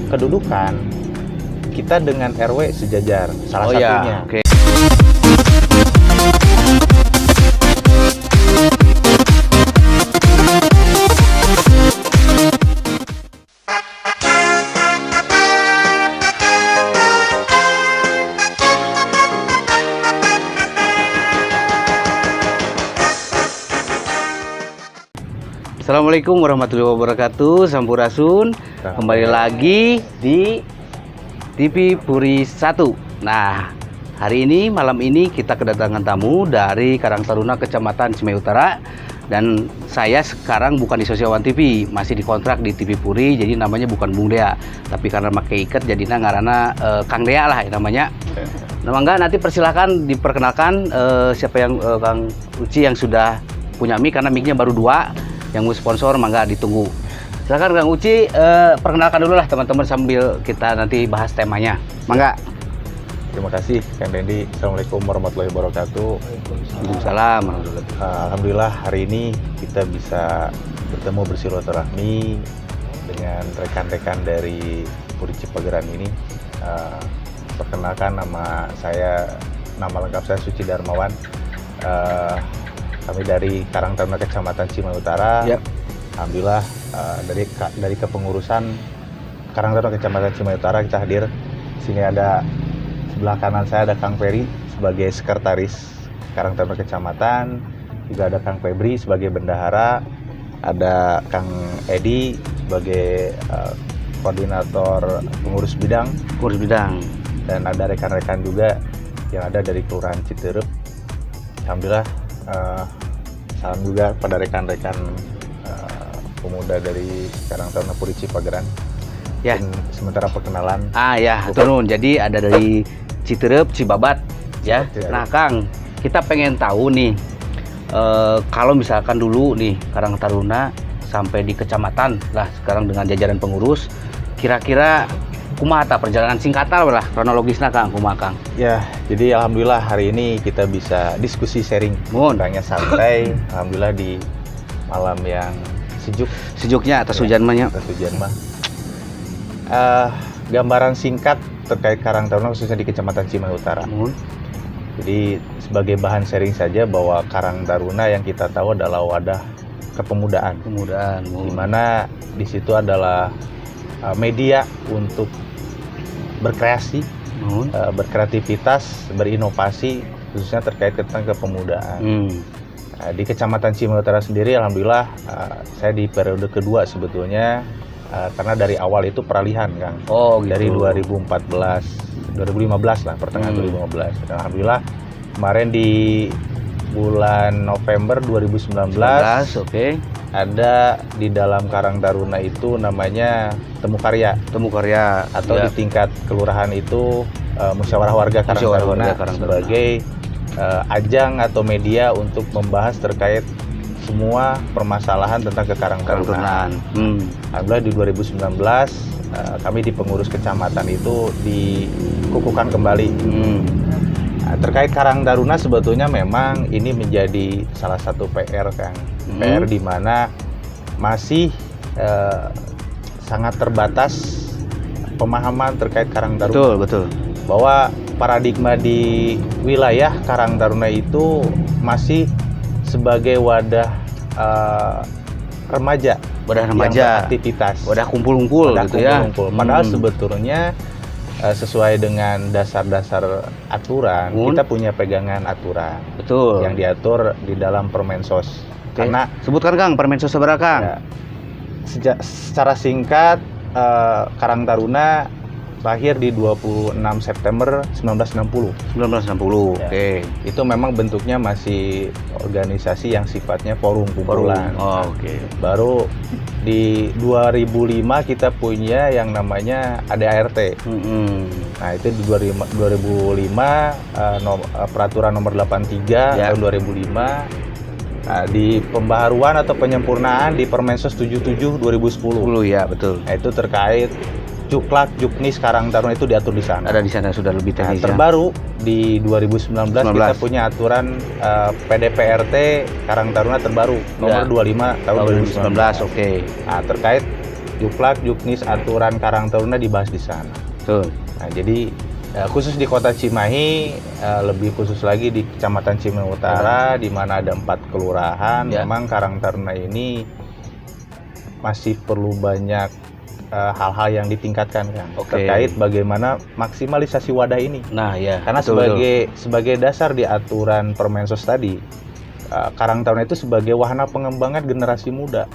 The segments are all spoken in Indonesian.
kedudukan kita dengan RW sejajar, salah Oh satunya. ya, oke. Assalamualaikum warahmatullahi wabarakatuh, Sampurasun. Kembali lagi di TV Puri 1. Nah, hari ini, malam ini kita kedatangan tamu dari Karang Taruna, Kecamatan Cimahi Utara. Dan saya sekarang bukan di Sosiawan TV, masih dikontrak di TV Puri, jadi namanya bukan Bung Dea. Tapi karena pakai ikat, jadinya ngarana Kang Dea lah namanya. Nah, enggak, nanti persilahkan diperkenalkan siapa yang Kang Uci yang sudah punya mic, karena mic-nya baru 2. Yang mau sponsor, mangga ditunggu. Silakan Kang Uci, perkenalkan dulu lah teman-teman sambil kita nanti bahas temanya. Mangga. Terima kasih Kang Dendi. Assalamualaikum warahmatullahi wabarakatuh. Waalaikumsalam warahmatullahi wabarakatuh. Alhamdulillah hari ini kita bisa bertemu bersilaturahmi dengan rekan-rekan dari Puri Cipageran ini. Perkenalkan, nama lengkap saya Suci Darmawan. Kami dari Karang Taruna Kecamatan Cimahi Utara. Ya. Alhamdulillah dari kepengurusan Karang Taruna Kecamatan Cimahi Utara kita hadir. Sini ada sebelah kanan saya ada Kang Ferry sebagai sekretaris Karang Taruna Kecamatan, juga ada Kang Febri sebagai bendahara, ada Kang Edi sebagai koordinator pengurus bidang, dan ada rekan-rekan juga yang ada dari Kelurahan Citerep. Alhamdulillah. Salam juga pada rekan-rekan pemuda dari Karang Taruna Puri Cipageran. Ya. Dan sementara perkenalan. Ya, turun. Jadi ada dari Citerep, Cibabat, ya. Citerep. Nah, Kang, kita pengen tahu nih, kalau misalkan dulu nih Karang Taruna sampai di kecamatan lah, sekarang dengan jajaran pengurus, kira-kira kumaha perjalanan singkatan lah kronologisnya Kang, kumaha Kang? Ya, jadi alhamdulillah hari ini kita bisa diskusi sharing. Mohon. Santai, alhamdulillah di malam yang Sejuknya atas hujan mah. Atas hujan mah. Gambaran singkat terkait Karang Taruna khususnya di Kecamatan Cimahi Utara. Mohon. Jadi sebagai bahan sharing saja bahwa Karang Taruna yang kita tahu adalah wadah kepemudaan. Di mana di situ adalah media untuk berkreasi, berkreativitas, berinovasi, khususnya terkait tentang kepemudaan. Di Kecamatan Cimahi Utara sendiri, alhamdulillah saya di periode kedua sebetulnya, karena dari awal itu peralihan, Kang. Oh, gitu. Dari 2015 lah, pertengahan 2015. Dan alhamdulillah kemarin di bulan November 2019, oke. ada di dalam Karang Taruna itu namanya Temu Karya atau ya. Di tingkat kelurahan itu musyawarah warga Karang Taruna sebagai ajang atau media untuk membahas terkait semua permasalahan tentang Karang Tarunaan. Alhamdulillah di 2019 kami di pengurus kecamatan itu dikukuhkan kembali. Terkait Karang Taruna sebetulnya memang ini menjadi salah satu PR, Kang. PR di mana masih sangat terbatas pemahaman terkait Karang Taruna. Betul. Bahwa paradigma di wilayah Karang Taruna itu masih sebagai wadah remaja. Yang beraktivitas. Wadah kumpul-kumpul gitu ya. Padahal sebetulnya sesuai dengan dasar-dasar aturan, kita punya pegangan aturan. Betul. Yang diatur di dalam Permensos. Karena sebutkan Kang, Permensos seberapa Kang? Ya, secara singkat, Karang Taruna lahir di 26 September 1960. Ya. Oke. Itu memang bentuknya masih organisasi yang sifatnya forum kumpulan. Oke. Baru di 2005 kita punya yang namanya ADART. Nah, itu di 2005 peraturan nomor 83 tahun 2005. Nah, di pembaharuan atau penyempurnaan di Permensos 77 2010. Ya, betul. Nah, itu terkait Juklak, Juknis, Karang Taruna itu diatur di sana. Ada di sana sudah lebih teknis. Terbaru di 2019 kita punya aturan PDPRT Karang Taruna terbaru nomor 25 tahun 2019. Oke. Nah, terkait Juklak, Juknis, aturan Karang Taruna dibahas di sana. Betul. Nah, jadi khusus di Kota Cimahi, lebih khusus lagi di Kecamatan Cimahi Utara, di mana ada 4 kelurahan. Ya. Memang Karang Taruna ini masih perlu banyak hal-hal yang ditingkatkan kan, Oke. terkait bagaimana maksimalisasi wadah ini. Nah, ya. Karena betul. sebagai dasar di aturan Permensos tadi, Karang Taruna itu sebagai wahana pengembangan generasi muda.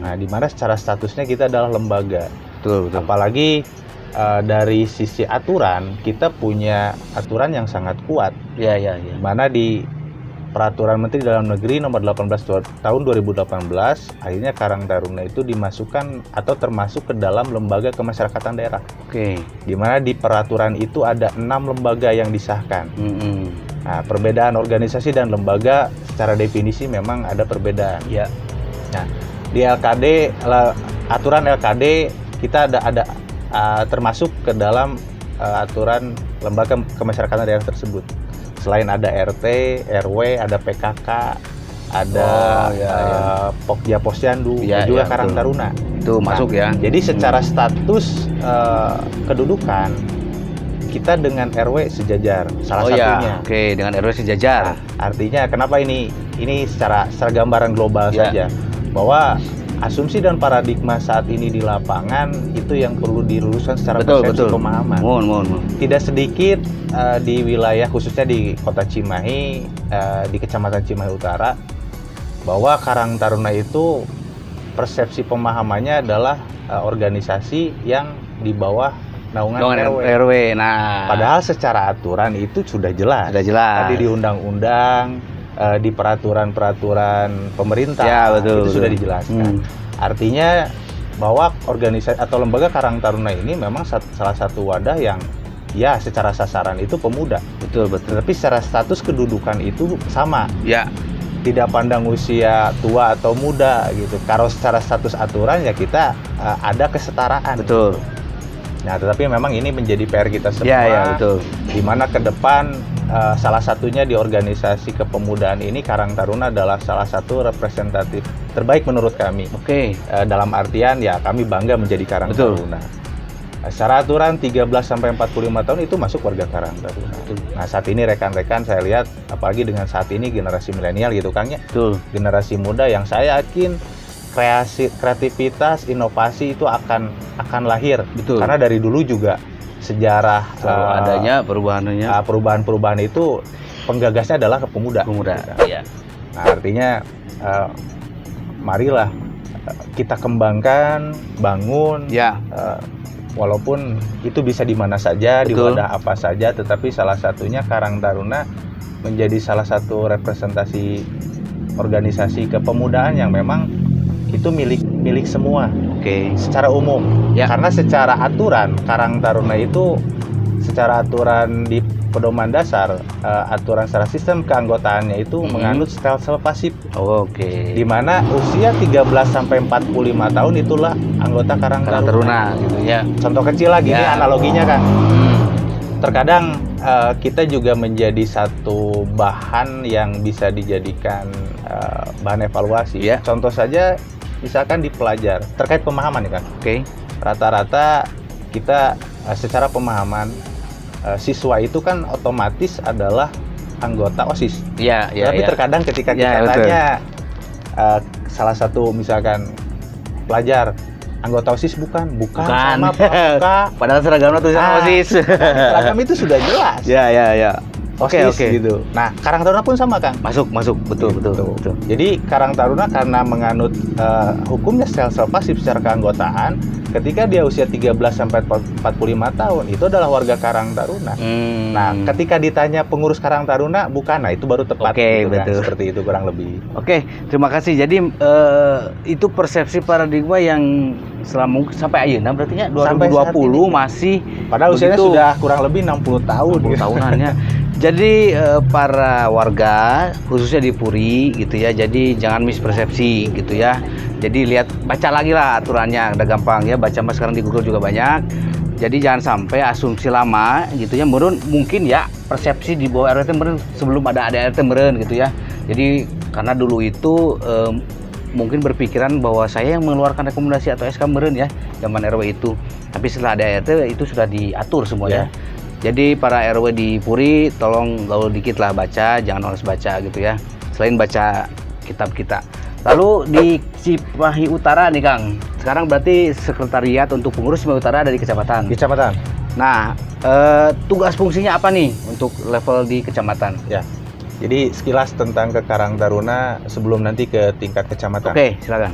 Nah, di mana secara statusnya kita adalah lembaga. Betul, betul. Apalagi dari sisi aturan, kita punya aturan yang sangat kuat. Ya, ya, ya. Mana di Peraturan Menteri Dalam Negeri Nomor 18 Tahun 2018, akhirnya Karang Taruna itu dimasukkan atau termasuk ke dalam lembaga kemasyarakatan daerah. Oke. Di mana di peraturan itu ada 6 lembaga yang disahkan. Nah, perbedaan organisasi dan lembaga secara definisi memang ada perbedaan. Ya. Nah, di LKD, aturan LKD kita ada termasuk ke dalam aturan lembaga kemasyarakatan daerah tersebut. Selain ada RT, RW, ada PKK, ada Pokja Posyandu, dan juga Karang Taruna. Itu masuk ya. Jadi secara status kedudukan kita dengan RW sejajar, salah satunya. Oke, dengan RW sejajar. Nah, artinya kenapa ini secara gambaran global saja, bahwa asumsi dan paradigma saat ini di lapangan itu yang perlu diluruskan secara persepsi pemahaman. Mohon. Tidak sedikit di wilayah khususnya di Kota Cimahi, di Kecamatan Cimahi Utara, bahwa Karang Taruna itu persepsi pemahamannya adalah organisasi yang di bawah naungan RW. Nah, padahal secara aturan itu sudah jelas. Tadi di undang-undang, di peraturan pemerintah, itu sudah dijelaskan. Artinya bahwa organisasi atau lembaga Karang Taruna ini memang salah satu wadah yang ya secara sasaran itu pemuda. Betul. Tapi secara status kedudukan itu sama. Ya. Tidak pandang usia tua atau muda gitu. Kalau secara status aturan ya kita ada kesetaraan. Betul. Nah, tetapi memang ini menjadi PR kita semua. Ya, betul. Di mana ke depan salah satunya di organisasi kepemudaan ini Karang Taruna adalah salah satu representatif terbaik menurut kami. Oke. Dalam artian ya kami bangga menjadi Karang Taruna. Secara aturan 13 sampai 45 tahun itu masuk warga Karang Taruna. Nah, saat ini rekan-rekan saya lihat apalagi dengan saat ini generasi milenial gitu Kang ya. Betul. Generasi muda yang saya yakin kreativitas, inovasi itu akan lahir. Betul. Karena dari dulu juga sejarah adanya perubahan itu penggagasnya adalah pemuda. Iya. Nah, artinya marilah kita kembangkan, bangun. Ya. Walaupun itu bisa di mana saja, di wadah apa saja, tetapi salah satunya Karang Taruna menjadi salah satu representasi organisasi kepemudaan yang memang itu milik semua. Oke. Secara umum. Ya. Karena secara aturan Karang Taruna itu secara aturan di pedoman dasar, aturan secara sistem keanggotaannya itu menganut stelsel pasif. Oke. Di mana usia 13 sampai 45 tahun itulah anggota Karang Taruna gitu ya. Contoh kecil lagi ini analoginya kan. Terkadang kita juga menjadi satu bahan yang bisa dijadikan bahan evaluasi. Ya. Contoh saja misalkan di pelajar terkait pemahaman ya kan. Oke. Rata-rata kita secara pemahaman siswa itu kan otomatis adalah anggota OSIS. Iya. Tapi terkadang ketika kita tanya salah satu misalkan pelajar anggota OSIS bukan. Sama Pak. Padahal seragamnya tulisan OSIS. Seragam itu sudah jelas. Ya. Oke. Gitu. Nah, Karang Taruna pun sama Kang. Masuk. Betul. Jadi Karang Taruna karena menganut hukumnya stelsel pasif secara keanggotaan, ketika dia usia 13 sampai 45 tahun itu adalah warga Karang Taruna. Nah, ketika ditanya pengurus Karang Taruna bukan, nah itu baru tepat. Gitu, betul. Kan? Seperti itu kurang lebih. Oke, terima kasih. Jadi itu persepsi paradigma yang selama sampai ayeuna berarti ya 2020 masih padahal usianya sudah kurang lebih 60 tahun. 60 tahunannya. Jadi para warga khususnya di Puri gitu ya, jadi jangan mispersepsi gitu ya. Jadi baca lagi lah aturannya, udah gampang ya, baca mas sekarang di Google juga banyak. Jadi jangan sampai asumsi lama gitu ya, mungkin ya persepsi di bawah RT meren sebelum ada ADRT meren gitu ya. Jadi karena dulu itu mungkin berpikiran bahwa saya yang mengeluarkan rekomendasi atau SK meren ya zaman RW itu. Tapi setelah ada RT itu sudah diatur semuanya. Jadi para RW di Puri tolong gaul dikit lah baca, jangan males baca gitu ya. Selain baca kitab kita. Lalu di Cimahi Utara nih Kang. Sekarang berarti sekretariat untuk pengurus Cimahi Utara ada di kecamatan. Kecamatan. Nah, tugas fungsinya apa nih untuk level di kecamatan? Ya. Jadi sekilas tentang ke Karang Taruna sebelum nanti ke tingkat kecamatan. Oke, silakan.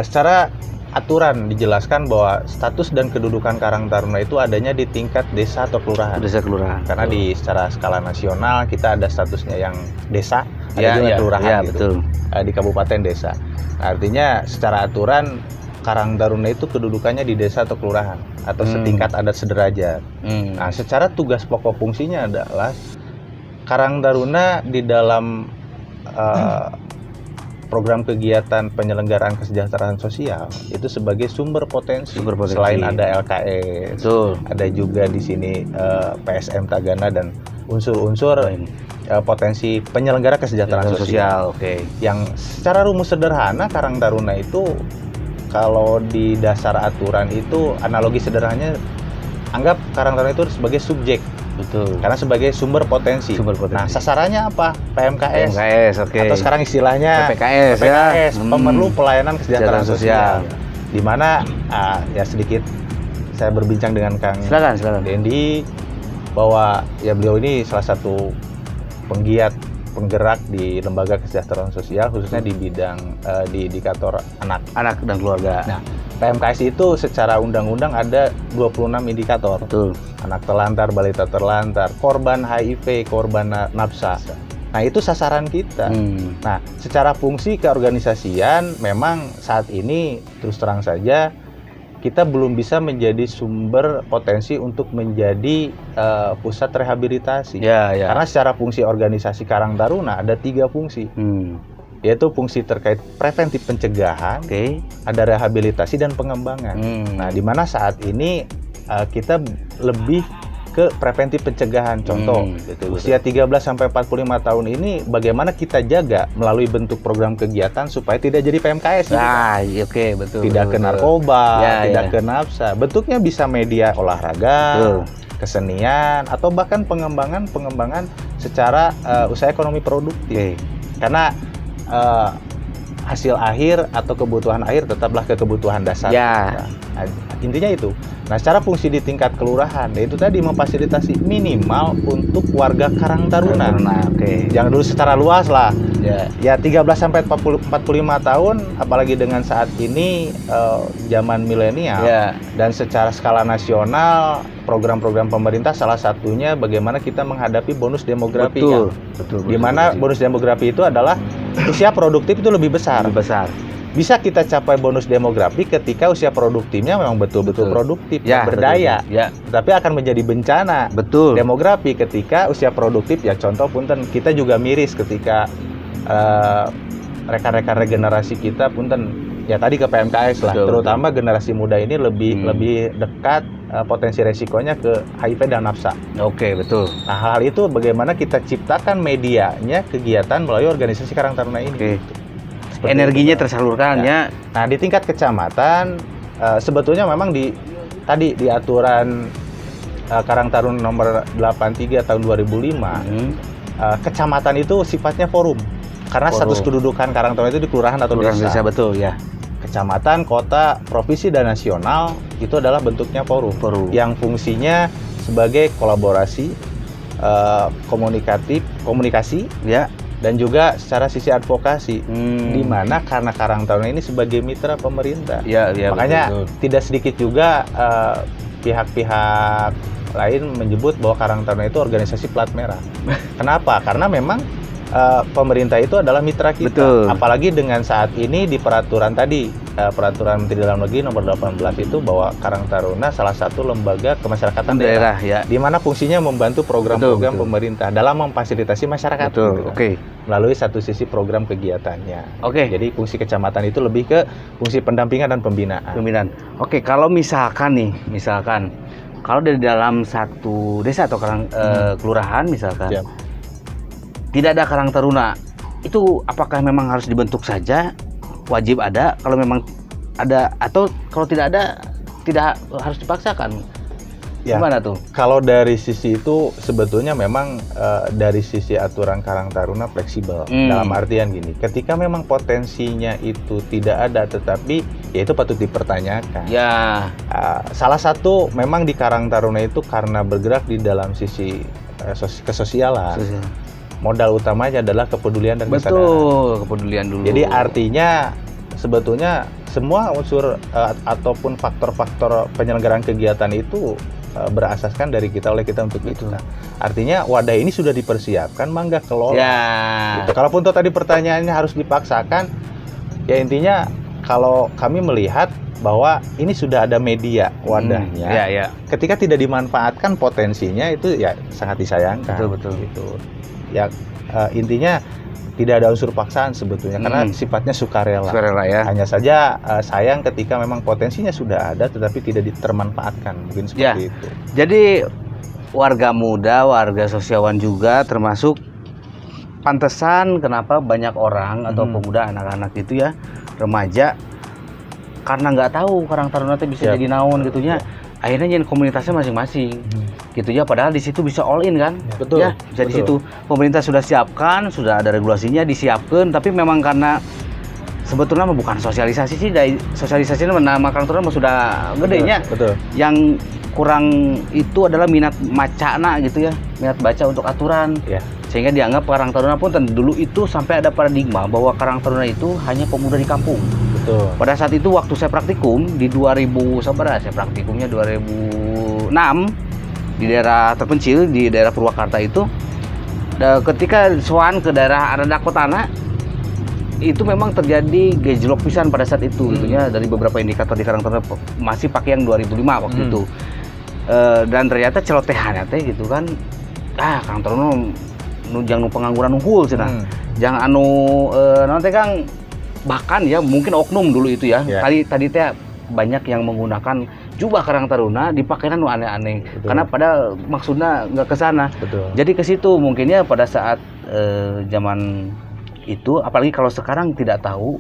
Secara aturan dijelaskan bahwa status dan kedudukan Karang Taruna itu adanya di tingkat desa atau kelurahan. Desa kelurahan. Karena di secara skala nasional kita ada statusnya yang desa, ada Ya, juga ya, kelurahan ya, gitu. betul. Di kabupaten desa. Artinya secara aturan Karang Taruna itu kedudukannya di desa atau kelurahan atau setingkat adat sederajat. Nah, secara tugas pokok fungsinya adalah Karang Taruna di dalam program kegiatan penyelenggaraan kesejahteraan sosial itu sebagai sumber potensi. Selain ada LKS, Betul. ada juga di sini PSM Tagana dan unsur-unsur potensi penyelenggara kesejahteraan sosial. Oke. Yang secara rumus sederhana Karang Taruna itu kalau di dasar aturan itu analogi sederhananya anggap Karang Taruna itu sebagai subjek. Betul. Karena sebagai sumber potensi. Nah, sasarannya apa? PMKS. PMKS, oke. Atau sekarang istilahnya PPKS, PPKS, ya. Pemerlu Pelayanan Kesejahteraan Sosial. Di mana ya sedikit saya berbincang dengan Kang Silakan. Dendi bahwa ya beliau ini salah satu penggerak di lembaga kesejahteraan sosial khususnya di bidang di indikator anak dan keluarga. Nah, PMKS itu secara undang-undang ada 26 indikator. Betul. Anak terlantar, balita terlantar, korban HIV, korban nafsa. Nah, itu sasaran kita. Nah, secara fungsi keorganisasian memang saat ini terus terang saja kita belum bisa menjadi sumber potensi untuk menjadi pusat rehabilitasi. Karena secara fungsi organisasi Karang Taruna ada 3 fungsi. Yaitu fungsi terkait preventif pencegahan, ada rehabilitasi dan pengembangan. Nah, di mana saat ini kita lebih ke preventif pencegahan. Contoh, usia 13 sampai 45 tahun ini bagaimana kita jaga melalui bentuk program kegiatan supaya tidak jadi PMKS. Oke, betul. Tidak ke narkoba, tidak ke nafsa. Bentuknya bisa media olahraga, kesenian, atau bahkan pengembangan secara usaha ekonomi produktif. Karena hasil akhir atau kebutuhan akhir tetaplah ke kebutuhan dasar. Nah, intinya itu. Nah, secara fungsi di tingkat kelurahan, yaitu tadi memfasilitasi minimal untuk warga Karang Taruna. Jangan dulu secara luas lah. Ya 13 sampai 45 tahun, apalagi dengan saat ini zaman milenial dan secara skala nasional program-program pemerintah salah satunya bagaimana kita menghadapi bonus demografi. Betul. Di mana bonus demografi itu adalah usia produktif itu lebih besar. Bisa kita capai bonus demografi ketika usia produktifnya memang betul-betul produktif dan berdaya. Tapi akan menjadi bencana demografi ketika usia produktif ya contoh punten kita juga miris ketika rekan-rekan regenerasi kita punten ya tadi ke PMKS lah, terutama generasi muda ini lebih dekat potensi resikonya ke HIV dan nafsa. Betul. Nah, hal itu bagaimana kita ciptakan medianya kegiatan melalui organisasi Karang Taruna ini. Energinya tersalurkan ya. Nah, di tingkat kecamatan sebetulnya memang di aturan Karang Taruna nomor 83 tahun 2005 kecamatan itu sifatnya forum. Karena status kedudukan Karang Taruna itu di kelurahan atau desa. Betul ya. Kecamatan, kota, provinsi dan nasional itu adalah bentuknya forum. Yang fungsinya sebagai kolaborasi, komunikasi, dan juga secara sisi advokasi, di mana karena Karang Taruna ini sebagai mitra pemerintah. Makanya tidak sedikit juga pihak-pihak lain menyebut bahwa Karang Taruna itu organisasi plat merah. Kenapa? Karena memang pemerintah itu adalah mitra kita. Apalagi dengan saat ini di peraturan tadi, peraturan Menteri Dalam Negeri nomor 18 itu bahwa Karang Taruna salah satu lembaga kemasyarakatan daerah di mana fungsinya membantu program-program pemerintah dalam memfasilitasi masyarakat melalui satu sisi program kegiatannya. Jadi fungsi kecamatan itu lebih ke fungsi pendampingan dan pembinaan. Kalau misalkan kalau dari dalam satu desa atau kelurahan misalkan tidak ada Karang Taruna, itu apakah memang harus dibentuk saja wajib ada, kalau memang ada atau kalau tidak ada tidak harus dipaksakan. Ya, Gimana tuh? kalau dari sisi itu sebetulnya memang dari sisi aturan Karang Taruna fleksibel. Dalam artian gini, ketika memang potensinya itu tidak ada tetapi ya itu patut dipertanyakan. Ya. Salah satu memang di Karang Taruna itu karena bergerak di dalam sisi kesosialan. Modal utamanya adalah kepedulian dan kesadaran. Betul, kepedulian dulu. Jadi artinya sebetulnya semua unsur ataupun faktor-faktor penyelenggaraan kegiatan itu berasaskan dari kita oleh kita untuk itu. Nah, artinya wadah ini sudah dipersiapkan, mangga kelola. Ya. Gitu. Kalaupun tadi pertanyaannya harus dipaksakan, ya intinya kalau kami melihat bahwa ini sudah ada media wadahnya. Ya, ya. Ketika tidak dimanfaatkan potensinya itu ya sangat disayangkan. Betul. Gitu. Ya intinya tidak ada unsur paksaan sebetulnya karena sifatnya sukarela. Sukarela ya. Hanya saja sayang ketika memang potensinya sudah ada tetapi tidak termanfaatkan, mungkin seperti itu. Jadi warga muda, warga sosiawan juga termasuk pantesan kenapa banyak orang atau pemuda, anak-anak itu ya, remaja karena nggak tahu Karang Taruna itu bisa jadi naon gitunya. Akhirnya jadi komunitasnya masing-masing. Gitu ya, padahal di situ bisa all in kan? Betul. Ya, bisa di situ. Pemerintah sudah siapkan, sudah ada regulasinya disiapkan, tapi memang karena sebetulnya bukan sosialisasi sih, sosialisasinya nama Karang Taruna sudah gedenya. Betul. Yang kurang itu adalah minat macana gitu ya, minat baca untuk aturan. Ya. Sehingga dianggap Karang Taruna pun dulu itu sampai ada paradigma bahwa Karang Taruna itu hanya pemuda di kampung. Betul. Pada saat itu waktu saya praktikum di 2000 sabar, saya praktikumnya 2006 di daerah terpencil di daerah Purwakarta itu. Ketika soan ke daerah Arada Kotana itu memang terjadi gejolak pisan pada saat itu gitu ya, dari beberapa indikator di Karang Taruna masih pakai yang 2005 waktu itu. Dan ternyata celotehannya teh gitu kan. Karang Taruna jangan pengangguran unggul cenah. Jangan nanti Kang bahkan ya mungkin oknum dulu itu ya. Tadi teh banyak yang menggunakan jubah Karang Taruna dipakainya nu aneh-aneh. Karena pada maksudnya nggak ke sana. Jadi ke situ mungkinnya pada saat zaman itu, apalagi kalau sekarang tidak tahu,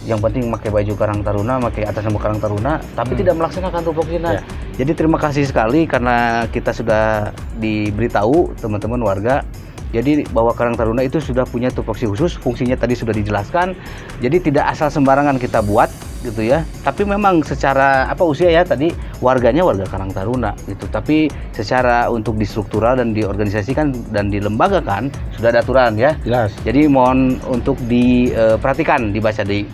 yang penting pakai baju Karang Taruna, pakai atas nama Karang Taruna, tapi tidak melaksanakan tupoksinya. Jadi terima kasih sekali karena kita sudah diberitahu teman-teman warga. Jadi bahwa Karang Taruna itu sudah punya tupoksi khusus, fungsinya tadi sudah dijelaskan. Jadi tidak asal sembarangan kita buat gitu ya. Tapi memang secara usia ya tadi warganya warga Karang Taruna gitu. Tapi secara untuk distruktural dan diorganisasikan dan dilembagakan sudah ada aturan ya. Jelas. Jadi mohon untuk diperhatikan, dibaca di